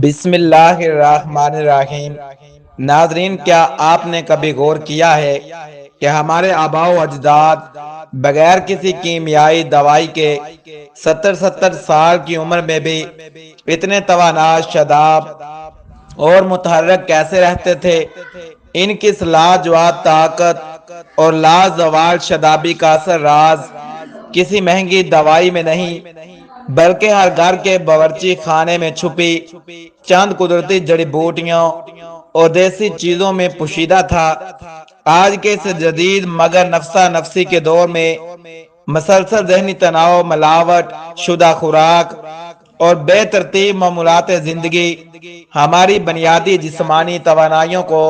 بسم اللہ الرحمن الرحیم۔ ناظرین، کیا آپ نے کبھی غور کیا ہے کہ ہمارے آباء و اجداد بغیر کسی کیمیائی دوائی کے 70 سال کی عمر میں بھی اتنے توانا، شاداب اور متحرک کیسے رہتے تھے؟ ان کی لاجواب طاقت اور لازوال شادابی کا اثر راز کسی مہنگی دوائی میں نہیں، بلکہ ہر گھر کے باورچی خانے میں چھپی چند قدرتی جڑی بوٹیوں اور دیسی چیزوں میں پوشیدہ تھا۔ آج کے اس جدید مگر نفسا نفسی کے دور میں مسلسل ذہنی تناؤ، ملاوٹ شدہ خوراک اور بے ترتیب معمولات زندگی ہماری بنیادی جسمانی توانائیوں کو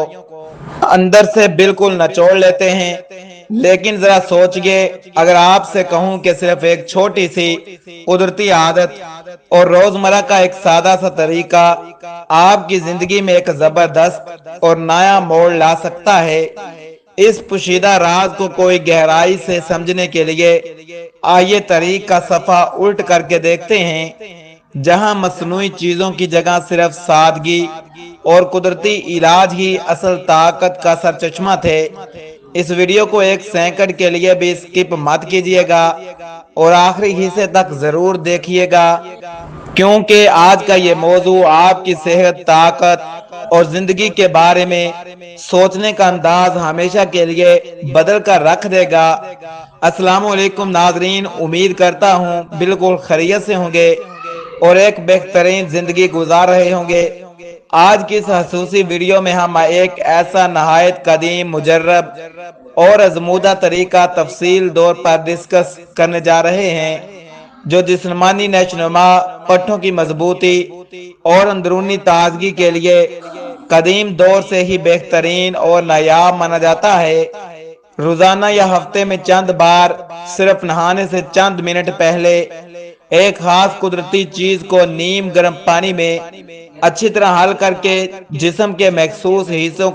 اندر سے بالکل نچوڑ لیتے ہیں۔ لیکن ذرا سوچئے، اگر آپ سے کہوں کہ صرف ایک چھوٹی سی قدرتی عادت اور روزمرہ کا ایک سادہ سا طریقہ آپ کی زندگی میں ایک زبردست اور نیا موڑ لا سکتا ہے، اس پوشیدہ راز کو کوئی گہرائی سے سمجھنے کے لیے آئیے تاریخ کا صفحہ الٹ کر کے دیکھتے ہیں، جہاں مصنوعی چیزوں کی جگہ صرف سادگی اور قدرتی علاج ہی اصل طاقت کا سرچشمہ تھے۔ اس ویڈیو کو ایک سیکنڈ کے لیے بھی سکپ مت کیجیے گا اور آخری حصے تک ضرور دیکھیے گا، کیونکہ آج کا یہ موضوع آپ کی صحت، طاقت اور زندگی کے بارے میں سوچنے کا انداز ہمیشہ کے لیے بدل کر رکھ دے گا۔ السلام علیکم ناظرین، امید کرتا ہوں بالکل خیریت سے ہوں گے اور ایک بہترین زندگی گزار رہے ہوں گے۔ آج کی اس خصوصی ویڈیو میں ہم ایک ایسا نہایت قدیم، مجرب اور آزمودہ طریقہ تفصیل طور پر ڈسکس کرنے جا رہے ہیں، جو جسمانی نشوونما، پٹھوں کی مضبوطی اور اندرونی تازگی کے لیے قدیم دور سے ہی بہترین اور نایاب مانا جاتا ہے۔ روزانہ یا ہفتے میں چند بار، صرف نہانے سے چند منٹ پہلے، ایک خاص قدرتی چیز کو نیم گرم پانی میں اچھی طرح حل کر کے جسم کے مخصوص حصے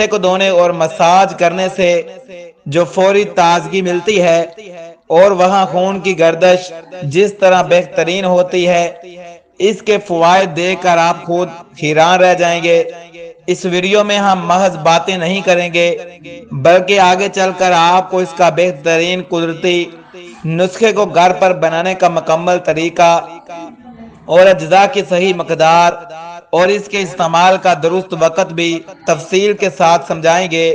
کو دھونے اور مساج کرنے سے جو فوری تازگی ملتی ہے اور وہاں خون کی گردش جس طرح بہترین ہوتی ہے، اس کے فوائد دیکھ کر آپ خود حیران رہ جائیں گے۔ اس ویڈیو میں ہم محض باتیں نہیں کریں گے، بلکہ آگے چل کر آپ کو اس کا بہترین قدرتی نسخے کو گھر پر بنانے کا مکمل طریقہ اور اجزاء کی صحیح مقدار اور اس کے استعمال کا درست وقت بھی تفصیل کے ساتھ سمجھائیں گے۔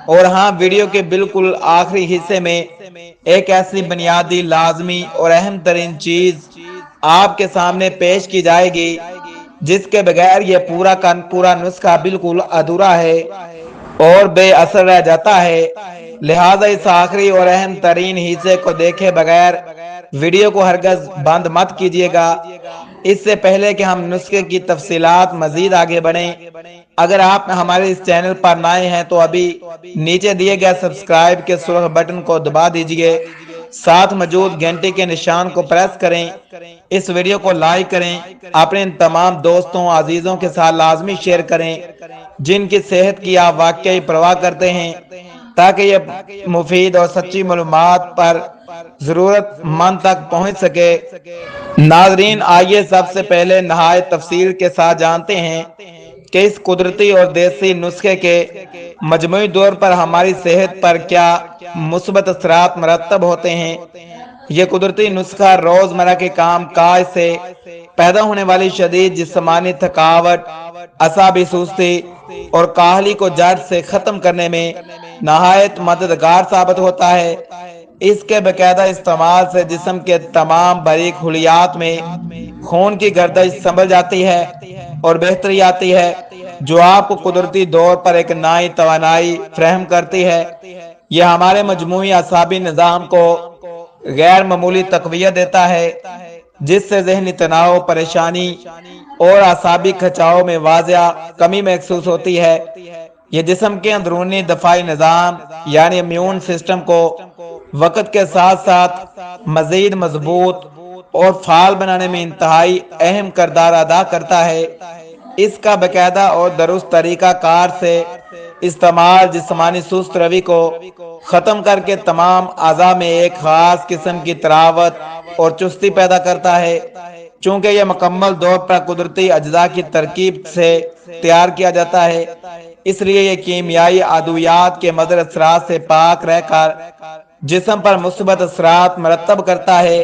اور ہاں، ویڈیو کے بالکل آخری حصے میں ایک ایسی بنیادی، لازمی اور اہم ترین چیز آپ کے سامنے پیش کی جائے گی جس کے بغیر یہ پورا نسخہ بالکل ادھورا ہے اور بے اثر رہ جاتا ہے۔ لہٰذا اس آخری اور اہم ترین حصے کو دیکھے بغیر ویڈیو کو ہرگز بند مت کیجیے گا۔ اس سے پہلے کہ ہم نسخے کی تفصیلات مزید آگے بڑھیں، اگر آپ ہمارے اس چینل پر نئے ہیں تو ابھی نیچے دیے گئے سبسکرائب کے سرخ بٹن کو دبا دیجئے، ساتھ موجود گھنٹی کے نشان کو پریس کریں، اس ویڈیو کو لائک کریں، اپنے تمام دوستوں عزیزوں کے ساتھ لازمی شیئر کریں جن کی صحت کی آپ واقعی پرواہ کرتے ہیں، تاکہ یہ مفید اور سچی معلومات پر ضرورت مند تک پہنچ سکے۔ ناظرین، آئیے سب سے پہلے نہایت تفصیل کے ساتھ جانتے ہیں کہ اس قدرتی اور دیسی نسخے کے مجموعی طور پر ہماری صحت پر کیا مثبت اثرات مرتب ہوتے ہیں۔ یہ قدرتی نسخہ روزمرہ کے کام کاج سے پیدا ہونے والی شدید جسمانی تھکاوٹ، اعصابی سستی اور کاہلی کو جڑ سے ختم کرنے میں نہایت مددگار ثابت ہوتا ہے۔ اس کے باقاعدہ استعمال سے جسم کے تمام باریک خلیات میں خون کی گردش سنبھل جاتی ہے اور بہتری آتی ہے، جو آپ کو قدرتی طور پر ایک نئی توانائی فراہم کرتی ہے۔ یہ ہمارے مجموعی اعصابی نظام کو غیر معمولی تقویت دیتا ہے، جس سے ذہنی تناؤ، پریشانی اور اعصابی کھچاؤ میں واضح کمی محسوس ہوتی ہے۔ یہ جسم کے اندرونی دفاعی نظام یعنی امیون سسٹم کو وقت کے ساتھ ساتھ مزید مضبوط اور فعال بنانے میں انتہائی اہم کردار ادا کرتا ہے۔ اس کا باقاعدہ اور درست طریقہ کار سے استعمال جسمانی سست روی کو ختم کر کے تمام اعضاء میں ایک خاص قسم کی تراوت اور چستی پیدا کرتا ہے۔ چونکہ یہ مکمل طور پر قدرتی اجزاء کی ترکیب سے تیار کیا جاتا ہے، اس لیے یہ کیمیائی ادویات کے مضر اثرات سے پاک رہ کر جسم پر مثبت اثرات مرتب کرتا ہے۔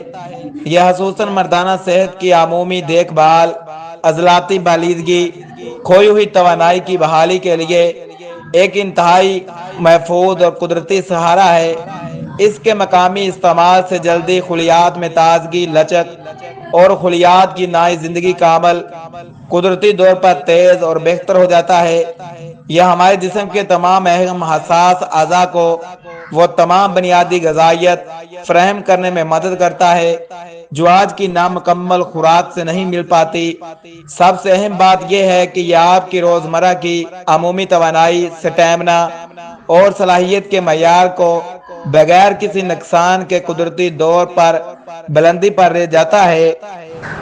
یہ خصوصاً مردانہ صحت کی عمومی دیکھ بھال، عضلاتی بالیدگی، کھوئی ہوئی توانائی کی بحالی کے لیے ایک انتہائی محفوظ اور قدرتی سہارا ہے۔ اس کے مقامی استعمال سے جلدی خلیات میں تازگی، لچک اور خلیات کی نئی زندگی کا عمل قدرتی طور پر تیز اور بہتر ہو جاتا ہے۔ یہ ہمارے جسم کے تمام اہم حساس اعضاء کو وہ تمام بنیادی غذائیت فراہم کرنے میں مدد کرتا ہے جو آج کی نامکمل خوراک سے نہیں مل پاتی۔ سب سے اہم بات یہ ہے کہ یہ آپ کی روزمرہ کی عمومی توانائی، سٹیمنا اور صلاحیت کے معیار کو بغیر کسی نقصان کے قدرتی طور پر بلندی پر لے جاتا ہے۔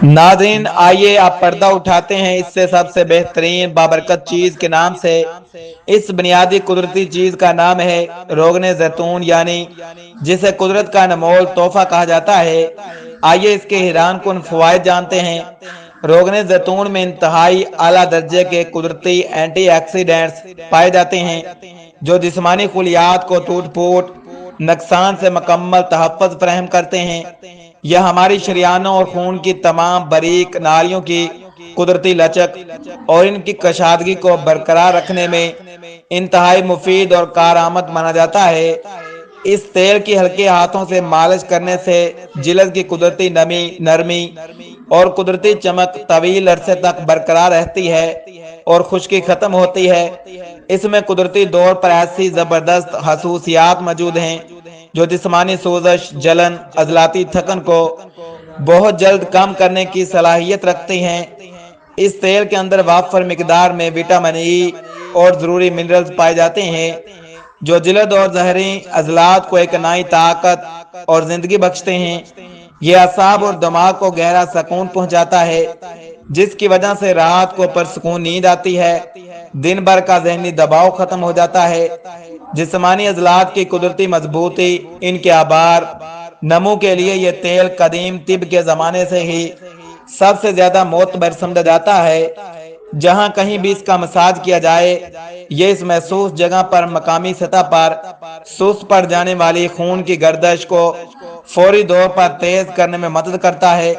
ناظرین، آئیے آپ پردہ اٹھاتے ہیں اس سے سب سے بہترین بابرکت چیز کے نام سے۔ اس بنیادی قدرتی چیز کا نام ہے روغن زیتون، یعنی جسے قدرت کا انمول تحفہ کہا جاتا ہے۔ آئیے اس کے حیران کن فوائد جانتے ہیں۔ روغن زیتون میں انتہائی اعلیٰ درجے کے قدرتی اینٹی آکسیڈنٹس پائے جاتے ہیں جو جسمانی خلیات کو ٹوٹ پھوٹ نقصان سے مکمل تحفظ فراہم کرتے ہیں۔ یہ ہماری شریانوں اور خون کی تمام باریک نالیوں کی قدرتی لچک اور ان کی کشادگی کو برقرار رکھنے میں انتہائی مفید اور کارآمد مانا جاتا ہے۔ اس تیل کی ہلکے ہاتھوں سے مالش کرنے سے جلد کی قدرتی نرمی اور قدرتی چمک طویل عرصے تک برقرار رہتی ہے اور خشکی ختم ہوتی ہے۔ اس میں قدرتی طور پر ایسی زبردست خصوصیات موجود ہیں جو جسمانی سوزش، جلن، عضلاتی تھکن کو بہت جلد کم کرنے کی صلاحیت رکھتی ہیں۔ اس تیل کے اندر وافر مقدار میں وٹامن ای اور ضروری منرلز پائے جاتے ہیں جو جلد اور ظہری عضلات کو ایک نئی طاقت اور زندگی بخشتے ہیں۔ یہ اعصاب اور دماغ کو گہرا سکون پہنچاتا ہے جس کی وجہ سے رات کو پرسکون نیند آتی ہے، دن بھر کا ذہنی دباؤ ختم ہو جاتا ہے۔ جسمانی عضلات کی قدرتی مضبوطی، ان کے آبار نمو کے لیے یہ تیل قدیم طب کے زمانے سے ہی سب سے زیادہ معتبر سمجھا جاتا ہے۔ جہاں کہیں بھی اس کا مساج کیا جائے، یہ اس محسوس جگہ پر مقامی سطح پر سست پڑ جانے والی خون کی گردش کو فوری طور پر تیز کرنے میں مدد کرتا ہے۔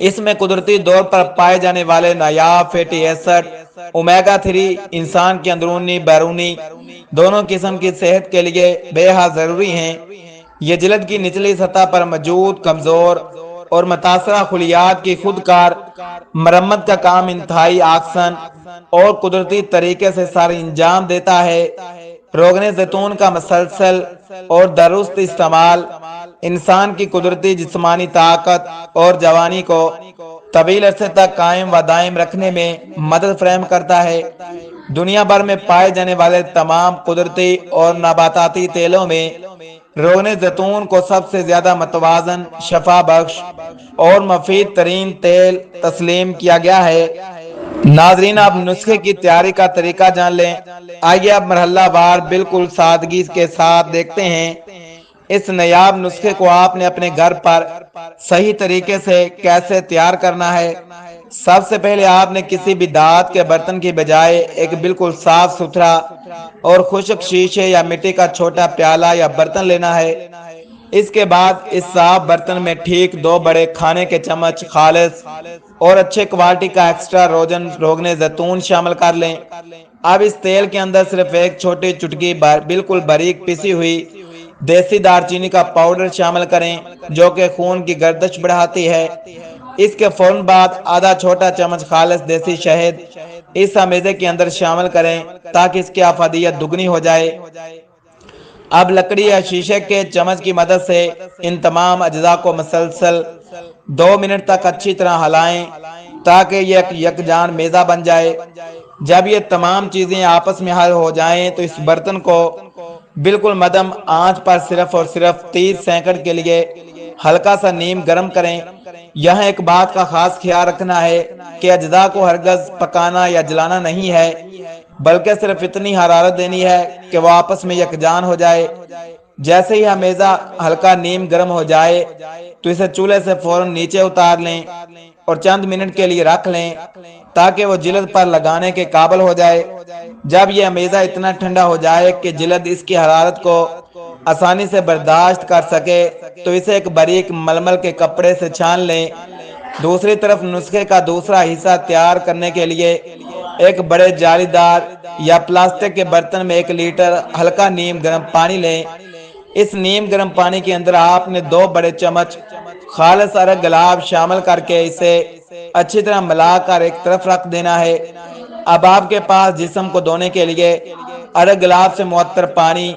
اس میں قدرتی طور پر پائے جانے والے نایاب فیٹی ایسڈ اومیگا 3 انسان کی اندرونی بیرونی دونوں قسم کی صحت کے لیے بے حد ضروری ہیں۔ یہ جلد کی نچلی سطح پر موجود کمزور اور متاثرہ خلیات کی خودکار مرمت کا کام انتہائی آسان اور قدرتی طریقے سے سر انجام دیتا ہے۔ روغن زیتون کا مسلسل اور درست استعمال انسان کی قدرتی جسمانی طاقت اور جوانی کو طویل عرصے تک قائم و دائم رکھنے میں مدد فراہم کرتا ہے۔ دنیا بھر میں پائے جانے والے تمام قدرتی اور نباتاتی تیلوں میں روغن زیتون کو سب سے زیادہ متوازن، شفا بخش اور مفید ترین تیل تسلیم کیا گیا ہے۔ ناظرین، آپ نسخے کی تیاری کا طریقہ جان لیں۔ آئیے اب مرحلہ وار بالکل سادگی کے ساتھ دیکھتے ہیں۔ اس نایاب نسخے کو آپ نے اپنے گھر پر صحیح طریقے سے کیسے تیار کرنا ہے۔ سب سے پہلے آپ نے کسی بھی دھات کے برتن کی بجائے ایک بالکل صاف ستھرا اور خشک شیشے یا مٹی کا چھوٹا پیالہ یا برتن لینا ہے۔ اس کے بعد اس صاف برتن میں ٹھیک 2 بڑے کھانے کے چمچ خالص اور اچھے کوالٹی کا ایکسٹرا روغن زیتون شامل کر لیں۔ اب اس تیل کے اندر صرف ایک چھوٹی چٹکی بالکل باریک پیسی ہوئی دیسی دار چینی کا پاؤڈر شامل کریں جو کہ خون کی گردش بڑھاتی ہے۔ اس کے فوراً بعد آدھا چھوٹا چمچ خالص دیسی شہد اس امیزے کے اندر شامل کریں تاکہ اس کی افادیت دگنی ہو جائے۔ اب لکڑی یا شیشے کے چمچ کی مدد سے ان تمام اجزاء کو مسلسل 2 منٹ تک اچھی طرح ہلائیں تاکہ یہ ایک یکجان میزہ بن جائے۔ جب یہ تمام چیزیں آپس میں حل ہو جائیں تو اس برتن کو بالکل مدھم آنچ پر صرف اور صرف 30 سیکنڈ کے لیے ہلکا سا نیم گرم کریں۔ یہاں ایک بات کا خاص خیال رکھنا ہے کہ اجزاء کو ہرگز پکانا یا جلانا نہیں ہے، بلکہ صرف اتنی حرارت دینی ہے کہ وہ آپس میں یکجان ہو جائے۔ جیسے ہی ہمیزہ ہلکا نیم گرم ہو جائے تو اسے چولہے سے فوراً نیچے اتار لیں اور چند منٹ کے لیے رکھ لیں تاکہ وہ جلد پر لگانے کے قابل ہو جائے۔ جب یہ ہمیزہ اتنا ٹھنڈا ہو جائے کہ جلد اس کی حرارت کو آسانی سے برداشت کر سکے تو اسے ایک باریک ململ کے کپڑے سے چھان لیں۔ دوسری طرف نسخے کا دوسرا حصہ تیار کرنے کے لیے ایک بڑے جالی دار یا پلاسٹک کے برتن میں 1 لیٹر ہلکا نیم گرم پانی لیں۔ اس نیم گرم پانی کے اندر آپ نے 2 بڑے چمچ خالص ارگ گلاب شامل کر کے اسے اچھی طرح ملا کر ایک طرف رکھ دینا ہے۔ اب آپ کے پاس جسم کو دھونے کے لیے ارگ گلاب سے معطر پانی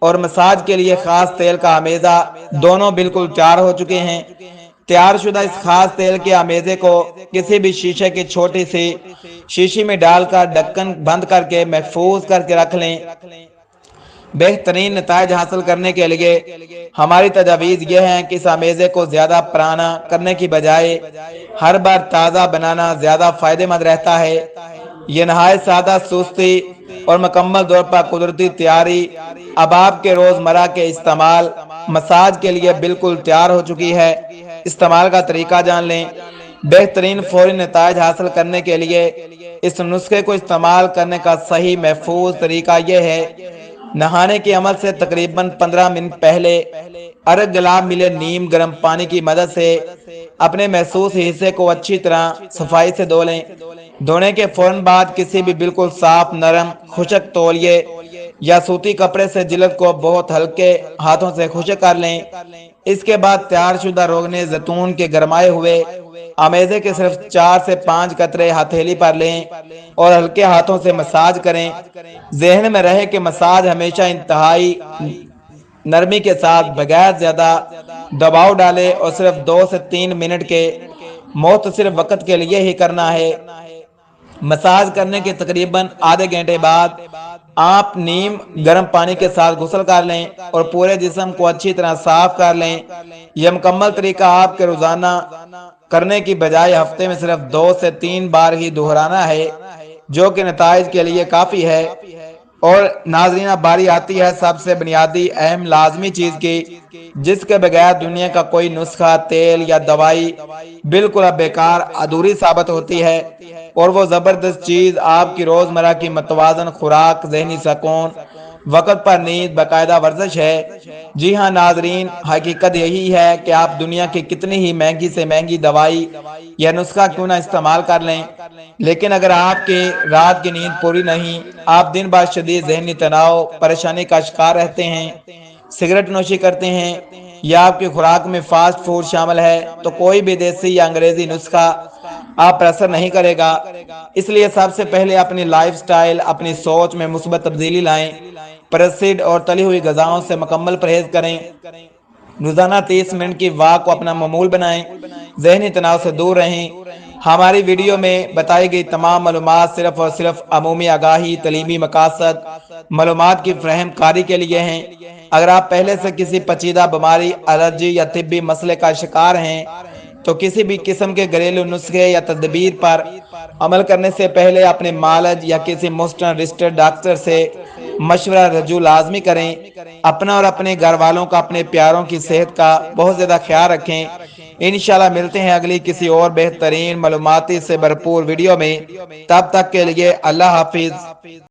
اور مساج کے لیے خاص تیل کا ہمیزہ دونوں بالکل تیار ہو چکے ہیں۔ تیار شدہ اس خاص تیل کے ہمیزے کو کسی بھی شیشے کی چھوٹی سی شیشی میں ڈال کر ڈھکن بند کر کے محفوظ کر کے رکھ لیں۔ بہترین نتائج حاصل کرنے کے لیے ہماری تجاویز یہ ہیں کہ اس ہمیزے کو زیادہ پرانا کرنے کی بجائے ہر بار تازہ بنانا زیادہ فائدہ مند رہتا ہے۔ یہ نہایت سادہ، سستی اور مکمل طور پر قدرتی تیاری اب آپ کے روزمرہ کے استعمال مساج کے لیے بالکل تیار ہو چکی ہے۔ استعمال کا طریقہ جان لیں۔ بہترین فوری نتائج حاصل کرنے کے لیے اس نسخے کو استعمال کرنے کا صحیح محفوظ طریقہ یہ ہے: نہانے کے عمل سے تقریباً 15 منٹ پہلے ارگ گلاب ملے نیم گرم پانی کی مدد سے اپنے محسوس حصے کو اچھی طرح صفائی سے دھو لیں۔ دھونے کے فوراً بعد کسی بھی بالکل صاف، نرم، خشک تولیے یا سوتی کپڑے سے جلد کو بہت ہلکے ہاتھوں سے خشک کر لیں۔ اس کے بعد تیار شدہ روغن زیتون کے گرمائے ہوئے ہمیزے کے صرف 4 سے 5 قطرے ہتھیلی پر لیں اور ہلکے ہاتھوں سے مساج کریں۔ ذہن میں رہے کہ مساج ہمیشہ انتہائی نرمی کے ساتھ بغیر زیادہ دباؤ ڈالے اور صرف 2 سے 3 منٹ کے مختصر وقت کے لیے ہی کرنا ہے۔ مساج کرنے کے تقریباً آدھے گھنٹے بعد آپ نیم گرم پانی کے ساتھ غسل کر لیں اور پورے جسم کو اچھی طرح صاف کر لیں۔ یہ مکمل طریقہ آپ کے روزانہ کرنے کی بجائے ہفتے میں صرف 2 سے 3 بار ہی دہرانا ہے، جو کہ نتائج کے لیے کافی ہے۔ اور ناظرین، اب باری آتی ہے سب سے بنیادی اہم لازمی چیز کی، جس کے بغیر دنیا کا کوئی نسخہ، تیل یا دوائی بالکل اب بیکار، ادھوری ثابت ہوتی ہے، اور وہ زبردست چیز آپ کی روزمرہ کی متوازن خوراک، ذہنی سکون، وقت پر نیند، باقاعدہ ورزش ہے۔ جی ہاں ناظرین، حقیقت یہی ہے کہ آپ دنیا کی کتنی ہی مہنگی سے مہنگی دوائی یا نسخہ کیوں نہ استعمال کر لیں، لیکن اگر آپ کی رات کی نیند پوری نہیں، آپ دن بعد شدید ذہنی تناؤ، پریشانی کا شکار رہتے ہیں، سگریٹ نوشی کرتے ہیں، یا آپ کی خوراک میں فاسٹ فوڈ شامل ہے، تو کوئی بھی دیسی یا انگریزی نسخہ آپ پر اثر نہیں کرے گا۔ اس لیے سب سے پہلے اپنی لائف سٹائل، اپنی سوچ میں مثبت تبدیلی لائیں۔ پرسڈ اور تلی ہوئی غذاؤں سے مکمل پرہیز کریں۔ روزانہ 30 منٹ کی واک کو اپنا معمول بنائیں۔ ذہنی تناؤ سے دور رہیں۔ ہماری ویڈیو میں بتائی گئی تمام معلومات صرف اور صرف عمومی آگاہی، تعلیمی مقاصد، معلومات کی فراہم کاری کے لیے ہیں۔ اگر آپ پہلے سے کسی پیچیدہ بیماری، الرجی یا طبی مسئلے کا شکار ہیں تو کسی بھی قسم کے گھریلو نسخے یا تدبیر پر عمل کرنے سے پہلے اپنے معالج یا کسی مستند رجسٹرڈ ڈاکٹر سے مشورہ رجوع لازمی کریں۔ اپنا اور اپنے گھر والوں کا، اپنے پیاروں کی صحت کا بہت زیادہ خیال رکھیں۔ انشاءاللہ ملتے ہیں اگلی کسی اور بہترین معلوماتی سے بھرپور ویڈیو میں۔ تب تک کے لیے اللہ حافظ۔